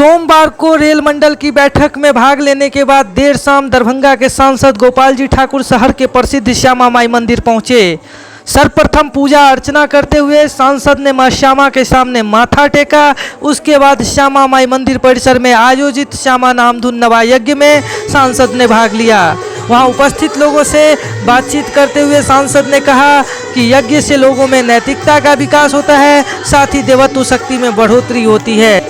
सोमवार को रेल मंडल की बैठक में भाग लेने के बाद देर शाम दरभंगा के सांसद गोपाल जी ठाकुर शहर के प्रसिद्ध श्यामा माई मंदिर पहुंचे। सर्वप्रथम पूजा अर्चना करते हुए सांसद ने मां श्यामा के सामने माथा टेका। उसके बाद श्यामा माई मंदिर परिसर में आयोजित श्यामा नामधुन नवा यज्ञ में सांसद ने भाग लिया। वहां उपस्थित लोगों से बातचीत करते हुए सांसद ने कहा कि यज्ञ से लोगों में नैतिकता का विकास होता है, साथ ही देवत्व शक्ति में बढ़ोतरी होती है।